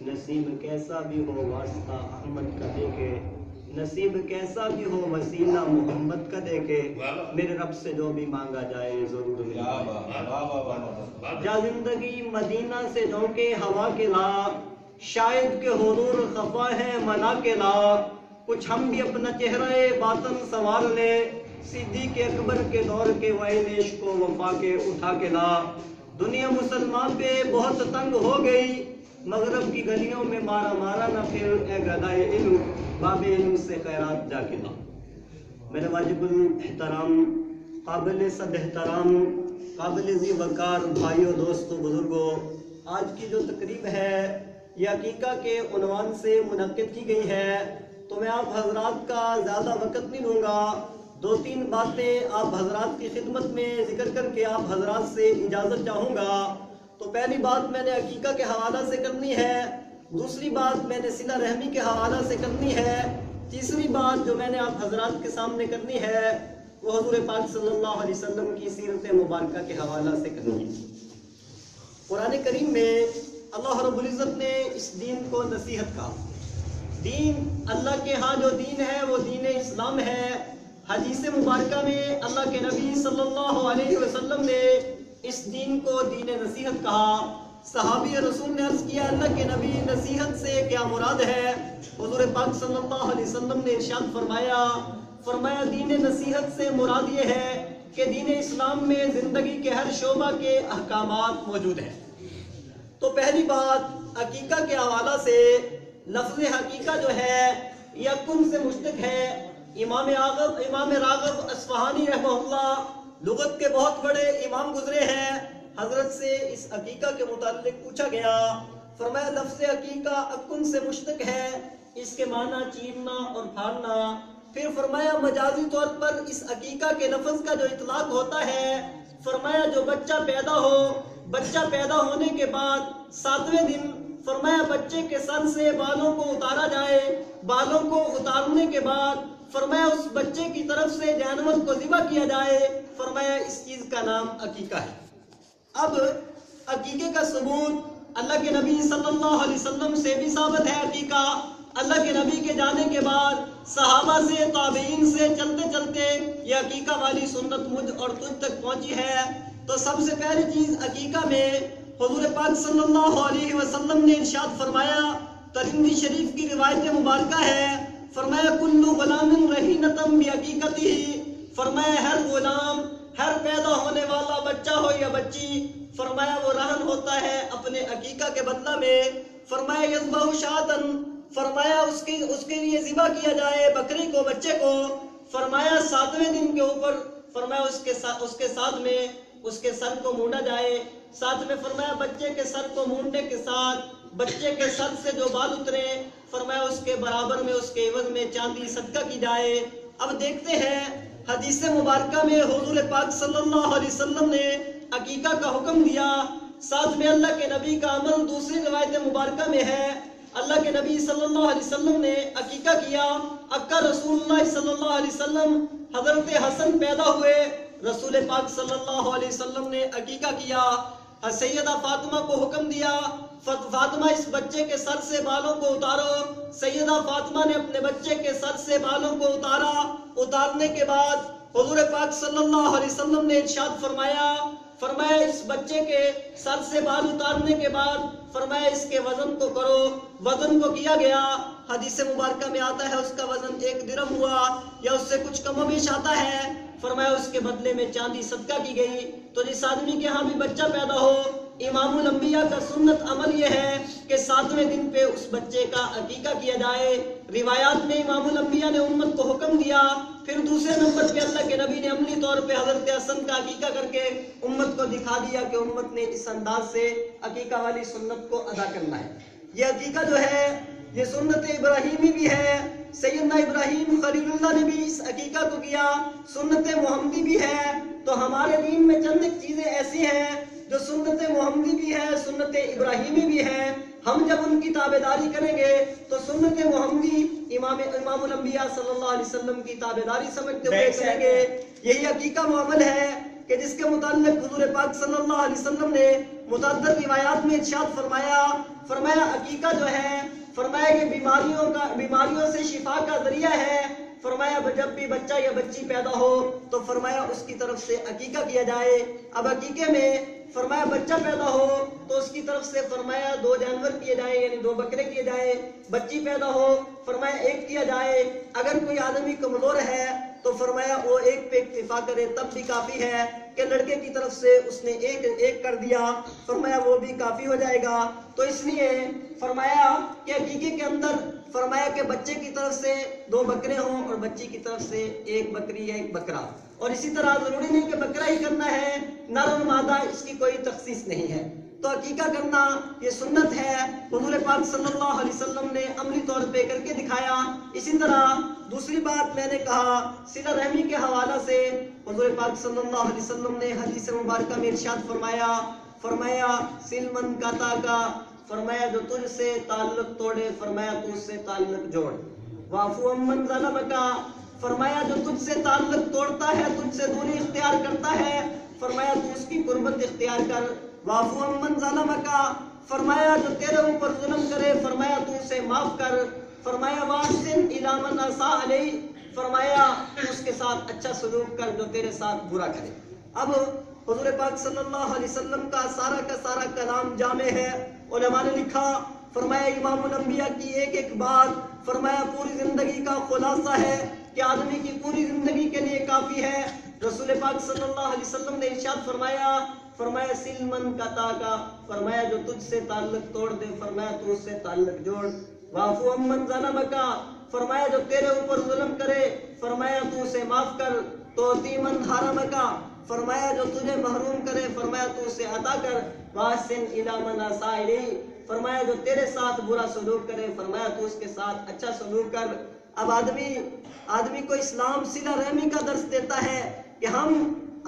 نصیب کیسا بھی ہو واسطہ احمد کا دیکھے، نصیب کیسا بھی ہو وسیلہ محمد کا دیکھے، میرے رب سے جو بھی مانگا جائے ضرور ملے۔ جا زندگی مدینہ سے جھونکے ہوا کے لا، شاید کہ حضور خفا ہے منا کے لا، کچھ ہم بھی اپنا چہرہ باطن سنوار لے، صدیق اکبر کے دور کے وعین عشق و وفا کے اٹھا کے لا۔ دنیا مسلمان پہ بہت تنگ ہو گئی، مغرب کی گلیوں میں مارا مارا نہ پھر، اے گدائے علم باب علم سے خیرات جا کے لا۔ میرے واجب الاحترام، قابل صد احترام، قابل ذی وقار بھائیوں، دوستوں، بزرگوں، آج کی جو تقریب ہے یہ عقیقہ کے عنوان سے منعقد کی گئی ہے، تو میں آپ حضرات کا زیادہ وقت نہیں لوں گا، دو تین باتیں آپ حضرات کی خدمت میں ذکر کر کے آپ حضرات سے اجازت چاہوں گا۔ تو پہلی بات میں نے عقیقہ کے حوالہ سے کرنی ہے، دوسری بات میں نے صلہ رحمی کے حوالہ سے کرنی ہے، تیسری بات جو میں نے آپ حضرات کے سامنے کرنی ہے وہ حضور پاک صلی اللہ علیہ وسلم کی سیرت مبارکہ کے حوالہ سے کرنی ہے۔ قرآن کریم میں اللہ رب العزت نے اس دین کو نصیحت کہا۔ دین اللہ کے ہاں جو دین ہے وہ دین اسلام ہے۔ حدیث مبارکہ میں اللہ کے نبی صلی اللہ علیہ وسلم نے اس دین کو دین نصیحت کہا۔ صحابی رسول نے عرض کیا اللہ کے نبی نصیحت سے کیا مراد ہے؟ حضور پاک صلی اللہ علیہ وسلم نے ارشاد فرمایا دین نصیحت سے مراد یہ ہے کہ دین اسلام میں زندگی کے ہر شعبہ کے احکامات موجود ہیں۔ تو پہلی بات عقیقہ کے حوالہ سے، لفظ حقیقہ جو ہے یہ کن سے مشتق ہے۔ امام راغب اصفہانی رحمہ اللہ لغت کے بہت بڑے امام گزرے ہیں، حضرت سے اس عقیقہ کے متعلق پوچھا گیا، فرمایا لفظ عقیقہ اکن سے مشتق ہے، اس کے معنی چیرنا اور پھاڑنا۔ پھر فرمایا مجازی طور پر اس عقیقہ کے لفظ کا جو اطلاق ہوتا ہے، فرمایا جو بچہ پیدا ہو، بچہ پیدا ہونے کے بعد 7ویں دن فرمایا بچے کے سر سے بالوں کو اتارا جائے، بالوں کو اتارنے کے بعد فرمایا اس بچے کی طرف سے جانور کو ذبح کیا جائے، فرمایا اس چیز کا نام عقیقہ ہے۔ اب عقیقے کا ثبوت اللہ کے نبی صلی اللہ علیہ وسلم سے بھی ثابت ہے۔ عقیقہ اللہ کے نبی کے جانے کے بعد صحابہ سے، تابعین سے چلتے چلتے یہ عقیقہ والی سنت مجھ اور تجھ تک پہنچی ہے۔ تو سب سے پہلی چیز عقیقہ میں حضور پاک صلی اللہ علیہ وسلم نے ارشاد فرمایا، ترمذی شریف کی روایت مبارکہ ہے، فرمایا کلو غلام رہینۃ بعقیقتہ، فرمایا ہر غلام، ہر پیدا ہونے والا بچہ ہو یا بچی، فرمایا وہ رہن ہوتا ہے اپنے عقیقہ کے بدلہ میں۔ فرمایا یذبح شاۃ، فرمایا اس کے لیے ذبح کیا جائے بکری کو، بچے کو، فرمایا 7ویں دن کے اوپر فرمایا اس کے ساتھ میں اس کے سر کو مونڈا جائے۔ ساتھ میں فرمایا بچے کے سر کو مونڈنے کے ساتھ بچے کے سر سے جو بال اترے فرمایا اس کے برابر میں اس کے عوض میں چاندی صدقہ کی جائے۔ اب دیکھتے ہیں حدیث مبارکہ میں حضور پاک صلی اللہ علیہ وسلم نے عقیقہ کا حکم دیا، ساتھ میں اللہ کے نبی کا عمل دوسری روایت مبارکہ میں ہے، اللہ کے نبی صلی اللہ علیہ وسلم نے عقیقہ کیا۔ عقہ رسول اللہ صلی اللہ علیہ وسلم، حضرت حسن پیدا ہوئے، رسول پاک صلی اللہ علیہ وسلم نے عقیقہ کیا، سیدہ فاطمہ کو حکم دیا فاطمہ اس بچے کے سر سے بالوں کو اتارو۔ سیدہ فاطمہ نے اپنے بچے کے سر سے بالوں کو اتارا، اتارنے کے بعد حضور پاک صلی اللہ علیہ وسلم نے ارشاد فرمایا اس بچے کے سر سے بال اتارنے کے بعد فرمایا اس کے وزن کو کرو، وزن کو کیا گیا۔ حدیث مبارکہ میں آتا ہے اس کا وزن 1 درہم ہوا یا اس سے کچھ کم و بیش آتا ہے، فرمایا اس کے بدلے میں چاندی صدقہ کی گئی۔ تو جس آدمی کے ہاں بھی بچہ پیدا ہو، امام الانبیاء کا سنت عمل یہ ہے کہ 7ویں دن پہ اس بچے کا عقیقہ کیا جائے۔ روایات میں امام الانبیاء نے امت کو حکم دیا، پھر دوسرے نمبر پہ اللہ کے نبی نے عملی طور پہ حضرت حسن کا عقیقہ کر کے امت کو دکھا دیا کہ امت نے اس انداز سے عقیقہ والی سنت کو ادا کرنا ہے۔ یہ عقیقہ جو ہے یہ سنت ابراہیمی بھی ہے، سیدنا ابراہیم خلیل اللہ نے بھی اس عقیقہ کو کیا، سنت محمدی بھی ہے۔ تو ہمارے دین میں چند ایک چیزیں ایسی ہیں جو سنت محمدی بھی ہے، سنت ابراہیمی بھی ہے، ہم جب ان کی تابعداری کریں گے تو سنت محمدی امام الانبیاء صلی اللہ علیہ وسلم کی تابعداری سمجھتے ہوئے کریں گے۔ یہی عقیقہ معامل ہے کہ جس کے متعلق حضور پاک صلی اللہ علیہ وسلم نے متعدد روایات میں ارشاد فرمایا عقیقہ جو ہے فرمایا کہ بیماریوں سے شفا کا ذریعہ ہے. فرمایا جب بھی بچہ یا بچی پیدا ہو تو فرمایا اس کی طرف سے عقیقہ کیا جائے. اب عقیقے میں فرمایا بچہ پیدا ہو تو اس کی طرف سے فرمایا 2 جانور کیے جائے یعنی 2 بکرے کیے جائے. بچی پیدا ہو فرمایا 1 کیا جائے. اگر کوئی آدمی کمزور ہے تو فرمایا وہ 1 پہ اکتفا کرے تب بھی کافی ہے کہ لڑکے کی طرف سے اس نے ایک کر دیا فرمایا وہ بھی کافی ہو جائے گا. تو اس لیے فرمایا کہ عقیقے کے اندر فرمایا کہ بچے کی طرف سے 2 بکرے ہوں اور بچی کی طرف سے 1 بکری یا 1 بکرا. اور اسی طرح ضروری نہیں کہ بکرا ہی کرنا ہے, نر اور مادہ اس کی کوئی تخصیص نہیں ہے. تو عقیقہ کرنا یہ سنت ہے, حضور پاک صلی اللہ علیہ وسلم نے عملی طور پہ کر کے دکھایا. اسی طرح دوسری بات میں نے کہا صلہ رحمی کے حوالہ سے حضور پاک صلی اللہ علیہ وسلم نے حدیث مبارکہ میں ارشاد فرمایا سل من قطع کا فرمایا جو تجھ سے تعلق توڑے فرمایا تو اس سے تعلق جوڑ. واعفو عمن ظلمک فرمایا جو تجھ سے تعلق توڑتا ہے تجھ سے دوری اختیار کرتا ہے فرمایا تو اس کی قربت اختیار کر. واعفو عمن ظلمک فرمایا جو تیرے اوپر ظلم کرے فرمایا تو اسے معاف کر. فرمایا واحسن الی من اساء الیہ فرمایا اس کے ساتھ اچھا سلوک کر جو تیرے ساتھ برا کرے. اب حضور پاک صلی اللہ علیہ وسلم کا سارا کلام جامع ہے. علماء نے لکھا فرمایا امام الانبیاء کی ایک بات فرمایا پوری زندگی کا خلاصہ ہے کہ آدمی کی پوری زندگی کے لیے کافی ہے. رسول پاک صلی اللہ علیہ وسلم نے ارشاد فرمایا سل من قطع کا فرمایا جو تجھ سے تعلق توڑ دے فرمایا تو اس سے تعلق جوڑ. واعفو عمن ظلمک فرمایا جو تیرے اوپر ظلم کرے فرمایا تو اسے معاف کر. تعطی من حرمک فرمایا جو تجھے محروم کرے فرمایا تو اسے عطا کر. واحسن الی من اساء الیہ فرمایا جو تیرے ساتھ برا سلوک کرے فرمایا تو اس کے ساتھ اچھا سلوک کر. اب آدمی کو اسلام صلہ رحمی کا درس دیتا ہے کہ ہم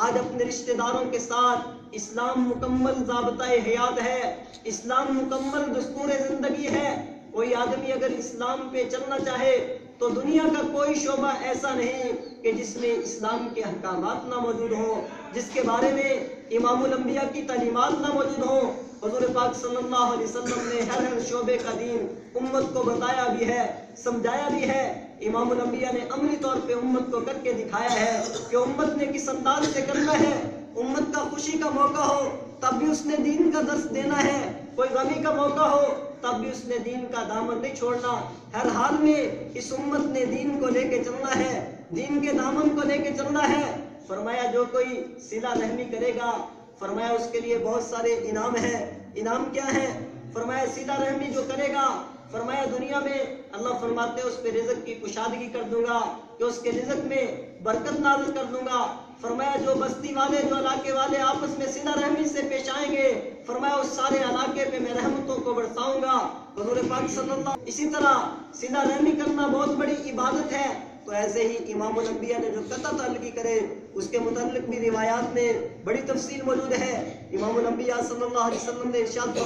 آج اپنے رشتہ داروں کے ساتھ اسلام مکمل ضابطۂ حیات ہے, اسلام مکمل دستور زندگی ہے. کوئی آدمی اگر اسلام پہ چلنا چاہے تو دنیا کا کوئی شعبہ ایسا نہیں کہ جس میں اسلام کے احکامات نہ موجود ہوں, جس کے بارے میں امام الانبیاء کی تعلیمات نہ موجود ہوں. حضور پاک صلی اللہ علیہ وسلم نے ہر شعبے کا دین امت کو بتایا بھی ہے, سمجھایا بھی ہے. امام الانبیاء نے عملی طور پہ امت کو کر کے دکھایا ہے کہ امت نے کس انداز سے کرنا ہے. امت کا خوشی کا موقع ہو تب بھی اس نے دین کا درس دینا ہے, کوئی غمی کا موقع ہو تب بھی اس نے دین کا دامن نہیں چھوڑنا. ہر حال میں اس امت نے دین کو لے کے چلنا ہے, دین کے دامن کو لے کے چلنا ہے. فرمایا جو کوئی صلہ رحمی کرے گا فرمایا اس کے لیے بہت سارے انعام ہیں. انعام کیا ہے فرمایا صلہ رحمی جو کرے گا فرمایا دنیا میں اللہ فرماتے اس پہ رزق کی کشادگی کر دوں گا کہ اس کے رزق میں برکت نازل کر دوں گا. فرمایا جو بستی والے جو علاقے والے آپس میں صلہ رحمی سے پیش آئیں گے فرمایا اس سارے علاقے پہ میں رحمتوں کو برساؤں گا. حضور پاک صلی اللہ اسی طرح صلہ رحمی کرنا بہت بڑی عبادت ہے. تو ایسے ہی امام الانبیاء نے جو قطع تعلقی کرے اس کے متعلق بھی روایات میں بڑی تفصیل موجود ہے. امام الانبیاء صلی اللہ علیہ وسلم نے ارشاد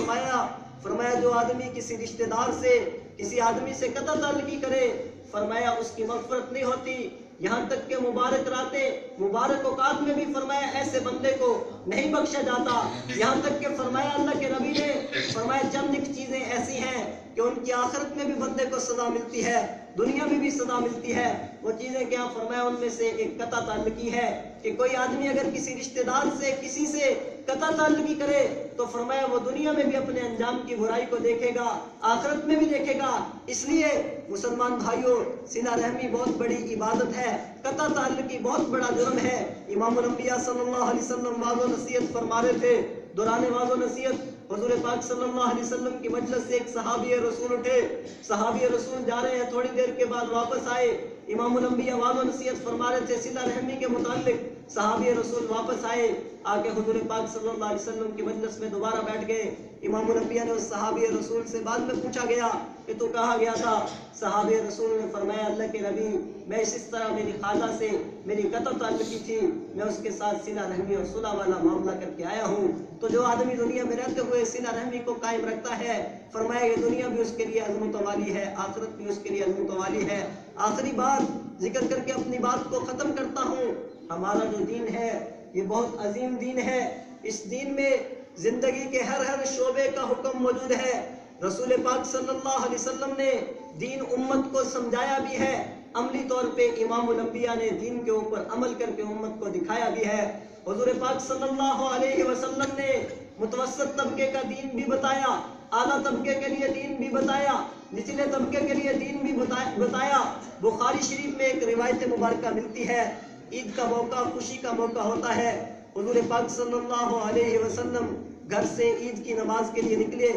فرمایا جو آدمی کسی رشتہ دار سے کسی آدمی سے قطع تعلقی کرے فرمایا اس کی مغفرت نہیں ہوتی, یہاں تک کہ مبارک راتیں مبارک اوقات میں بھی فرمایا ایسے بندے کو نہیں بخشا جاتا. یہاں تک کہ فرمایا اللہ کے نبی نے فرمایا چند ایک چیزیں ایسی ہیں کہ ان کی آخرت میں بھی بندے کو سزا ملتی ہے, دنیا میں بھی سزا ملتی ہے. وہ چیزیں کیا فرمایا ان میں سے ایک قطع تعلقی ہے کہ کوئی آدمی اگر کسی رشتہ دار سے کسی سے قطع تعلقی کرے تو فرمایا وہ دنیا میں بھی اپنے انجام کی برائی کو دیکھے گا, آخرت میں بھی دیکھے گا. اس لیے مسلمان بھائیوں صلہ رحمی بہت بڑی عبادت ہے, قطع تعلقی بہت بڑا جرم ہے. امام الانبیاء صلی اللہ علیہ وسلم واضح نصیحت فرما رہے تھے. دوران واضح نصیحت حضور پاک صلی اللہ علیہ وسلم کی مجلس سے ایک صحابی رسول اٹھے. صحابی رسول جا رہے ہیں, تھوڑی دیر کے بعد واپس آئے. امام الانبیاء واضح نصیحت فرما رہے تھے صلہ رحمی کے متعلق. صحابی رسول واپس آئے, آ کے حضور پاک صلی اللہ علیہ وسلم کی مجلس میں دوبارہ بیٹھ گئے. امام الانبیاء نے اس صحابی رسول سے بعد میں پوچھا گیا کہ تو کہاں گیا تھا؟ صحابی رسول نے فرمایا اللہ کے نبی میں اس طرح میری خالہ سے میری قطع تعلقی تھی, میں اس کے ساتھ صلہ رحمی اور صلح والا معاملہ کر کے آیا ہوں. تو جو آدمی دنیا میں رہتے ہوئے صلہ رحمی کو قائم رکھتا ہے فرمایا یہ دنیا بھی اس کے لیے عظمت والی ہے, آخرت بھی اس کے لیے عظمت والی ہے. آخری بات ذکر کر کے اپنی بات کو ختم کرتا ہوں. ہمارا جو دین ہے یہ بہت عظیم دین ہے. اس دین میں زندگی کے ہر شعبے کا حکم موجود ہے. رسول پاک صلی اللہ علیہ وسلم نے دین امت کو سمجھایا بھی ہے. عملی طور پہ امام الانبیاء نے دین کے اوپر عمل کر کے امت کو دکھایا بھی ہے. حضور پاک صلی اللہ علیہ وسلم نے متوسط طبقے کا دین بھی بتایا, اعلیٰ طبقے کے لیے دین بھی بتایا, نچلے طبقے کے لیے دین بھی بتایا. بخاری شریف میں ایک روایت مبارکہ ملتی ہے. عید کا موقع خوشی کا موقع ہوتا ہے. حضور پاک صلی اللہ علیہ وسلم گھر سے عید کی نماز کے لیے نکلے.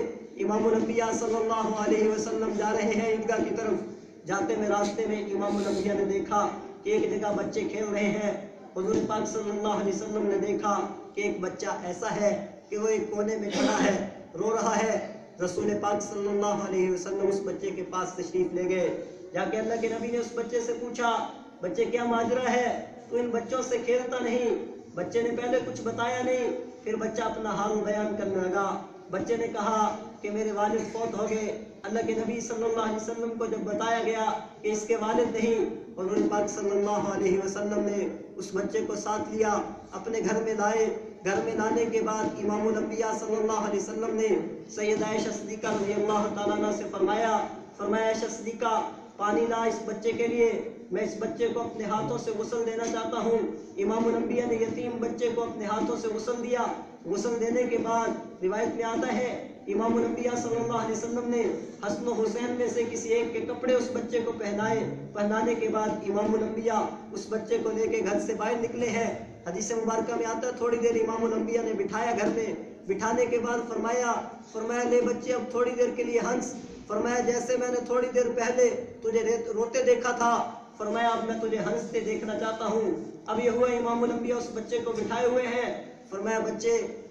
امام الانبیاء صلی اللہ علیہ وسلم جا رہے ہیں عیدگاہ کی طرف. جاتے میں راستے میں امام الانبیاء نے دیکھا کہ ایک جگہ بچے کھیل رہے ہیں. حضور پاک صلی اللہ علیہ وسلم نے دیکھا کہ ایک بچہ ایسا ہے کہ وہ ایک کونے میں کھڑا ہے, رو رہا ہے. رسول پاک صلی اللہ علیہ وسلم اس بچے کے پاس تشریف لے گئے. جا کے اللہ کے نبی نے اس بچے سے پوچھا, بچے کیا ماجرا ہے, تو ان بچوں سے کھیلتا نہیں؟ بچے نے پہلے کچھ بتایا نہیں, پھر بچہ اپنا حال بیان کرنے لگا. بچے نے کہا کہ میرے والد فوت ہو گئے. اللہ کے نبی صلی اللہ علیہ وسلم کو جب بتایا گیا کہ اس کے والد نہیں, حضور پاک صلی اللہ علیہ وسلم نے اس بچے کو ساتھ لیا, اپنے گھر میں لائے. گھر میں لانے کے بعد امام الانبیاء صلی اللہ علیہ وسلم نے سیدہ عائشہ صدیقہ رضی اللہ تعالیٰ عنہ سے فرمایا عائشہ صدیقہ پانی لا اس بچے کے لیے, میں اس بچے کو اپنے ہاتھوں سے غسل دینا چاہتا ہوں. امام الانبیاء نے یتیم بچے کو اپنے ہاتھوں سے غسل دیا. غسل دینے کے بعد روایت میں آتا ہے امام الانبیاء صلی اللہ علیہ وسلم نے حسن و حسین میں سے کسی ایک کے کپڑے اس بچے کو پہنائے. پہنانے کے بعد امام الانبیاء اس بچے کو لے کے گھر سے باہر نکلے ہیں. حدیث مبارکہ میں آتا ہے تھوڑی دیر امام الانبیاء نے بٹھایا گھر میں. بٹھانے کے بعد فرمایا لے بچے اب تھوڑی دیر کے لیے ہنس. فرمایا جیسے میں نے تھوڑی دیر پہلے تجھے روتے دیکھا تھا, فرمایا اب میں تجھے ہنستے دیکھنا چاہتا ہوں. اب یہ ہوا امام الانبیاء اس بچے کو بٹھائے ہوئے ہیں. فرمایا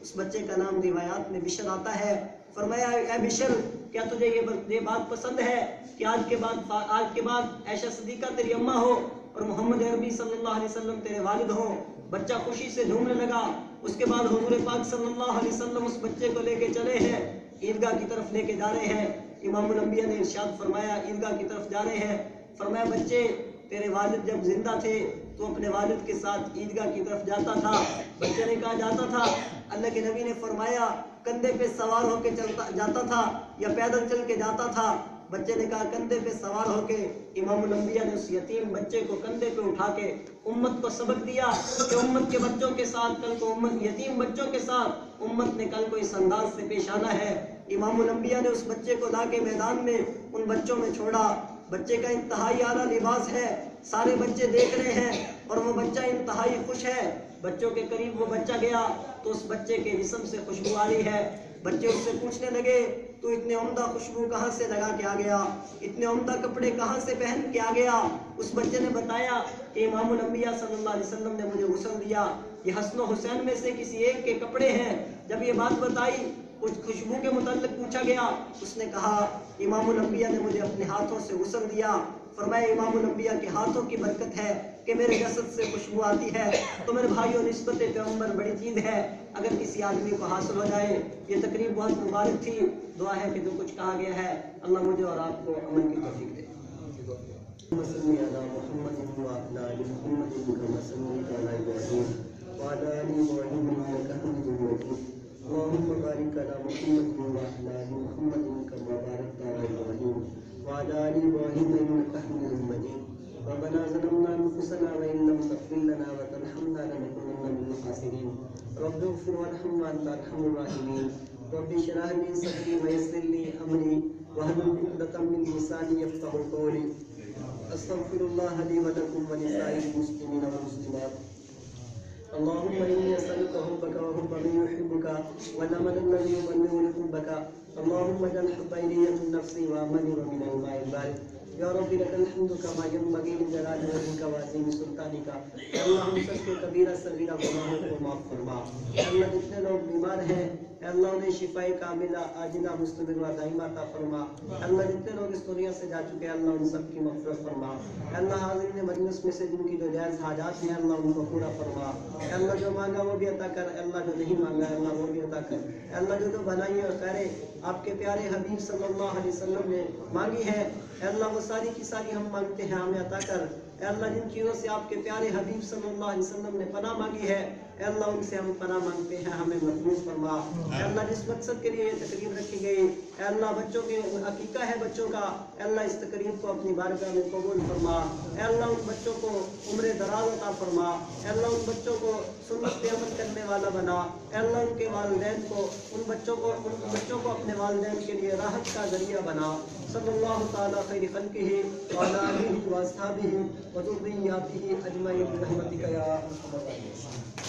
اس بچے کا نام روایات میں بشر آتا ہے. فرمایا اے بشر, کیا تجھے یہ بات پسند ہے کہ آج کے بعد عائشہ صدیقہ تیری اماں ہو اور محمد عربی صلی اللہ علیہ وسلم تیرے والد ہو؟ بچہ خوشی سے جھومنے لگا. اس کے بعد حضور پاک صلی اللہ علیہ وسلم اس بچے کو لے کے چلے ہیں, عیدگاہ کی طرف لے کے جا رہے ہیں. امام الانبیاء نے ارشاد فرمایا عیدگاہ کی طرف جا رہے ہیں. فرمایا بچے تیرے والد جب زندہ تھے تو اپنے والد کے ساتھ عیدگاہ کی طرف جاتا تھا. بچے نے کہا جاتا تھا. اللہ کے نبی نے فرمایا کندھے پہ سوار ہو کے جاتا تھا یا پیدل چل کے جاتا تھا؟ بچے نے کہا کندھے پہ سوار ہو کے. امام الانبیاء نے اس یتیم بچے کو کندھے پہ اٹھا کے امت کو سبق دیا کہ امت کے بچوں کے ساتھ کل کو یتیم بچوں کے ساتھ امت نے کل کو اس انداز سے پیش آنا ہے. امام الانبیاء نے اس بچے کو لا کے میدان میں ان بچوں میں چھوڑا. بچے کا انتہائی اعلیٰ لباس ہے, سارے بچے دیکھ رہے ہیں اور وہ بچہ انتہائی خوش ہے. بچوں کے قریب وہ بچہ گیا تو اس بچے کے جسم سے خوشبو آ رہی ہے. بچے اس سے پوچھنے لگے تو اتنے عمدہ خوشبو کہاں سے لگا کے آ گیا, اتنے عمدہ کپڑے کہاں سے پہن کے آ گیا؟ اس بچے نے بتایا کہ امام الانبیاء صلی اللہ علیہ وسلم نے مجھے غسل دیا, یہ حسن و حسین میں سے کسی ایک کے کپڑے ہیں. جب یہ بات بتائی اس خوشبو کے متعلق پوچھا گیا, اس نے کہا امام الانبیاء نے مجھے اپنے ہاتھوں سے غسل دیا. فرمایا امام الانبیاء کے ہاتھوں کی برکت ہے کہ میرے جسد سے خوشبو آتی ہے. تو میرے بھائیوں نسبت پیغمبر بڑی چیز ہے. اگر کسی آدمی کو حاصل ہو جائے, یہ تقریب بہت مبارک تھی. دعا ہے کہ جو کچھ کہا گیا ہے اللہ مجھے اور آپ کو عمل کی توفیق دے. اللهم بارك على محمد وعلى آل محمد كما باركت على إبراهيم وعلى آل إبراهيم إنك حميد مجيد. ربنا ظلمنا أنفسنا وإن لم تغفر لنا وترحمنا لنكونن من الخاسرين. رب اغفر وارحم وأنت أرحم الراحمين. رب اشرح لي صدري ويسر لي أمري واحلل عقدة من لساني يفقهوا قولي. أستغفر الله لي ولكم ولسائر المسلمين والمسلمات. اللهم إني أسألك حبك وحب من يحبك والعمل الذي يبلغ حبك. اللهم اجعل حب إلي من نفسي وعملي ومن الماء البارد. یا رب لك الحمد كما ينبغي لجلال وجهك وعظيم سلطانك. اللہ ہم سب کے کبیرہ صغیرہ گناہوں کو معاف فرما. اللہ جتنے لوگ بیمار ہیں اللہ انہیں شفائے کاملہ عاجلہ مستمر و دائمہ عطا فرما. اللہ جتنے لوگ اس دنیا سے جا چکے اللہ ان سب کی مغفرت فرما. اللہ حاضرین مجلس میں سے جن کی جو جائز حاجات ہیں اللہ ان کو پورا فرما. اللہ جو مانگا وہ بھی عطا کر, اللہ جو نہیں مانگا اللہ وہ بھی عطا کر. اللہ جو بھلائی اور خیریں آپ کے پیارے حبیب صلی اللہ علیہ وسلم نے مانگی ہے اللہ وہ ساری کی ساری ہم مانگتے ہیں ہمیں عطا کر. اے اللہ جن چیزوں سے آپ کے پیارے حبیب صلی اللہ علیہ وسلم نے پناہ مانگی ہے اے اللہ ان سے ہم پناہ مانگتے ہیں، ہمیں محفوظ فرما۔ اے اللہ جس مقصد کے لیے یہ تقریب رکھی گئی، اے اللہ بچوں کے عقیقہ ہے بچوں کا، اے اللہ اس تقریب کو اپنی بارگاہ میں قبول فرما۔ اے اللہ ان بچوں کو عمر دراز عطا فرما۔ اے اللہ ان بچوں کو سنت پہ عمل کرنے والا بنا۔ اے اللہ ان کے والدین کو ان بچوں کو اپنے والدین کے لیے راحت کا ذریعہ بنا۔ صلی اللہ تعالیٰ خیر خلقہ وعلی آلہ واصحابہ وذریاتہ اجمعین برحمتک یا ارحم الراحمین۔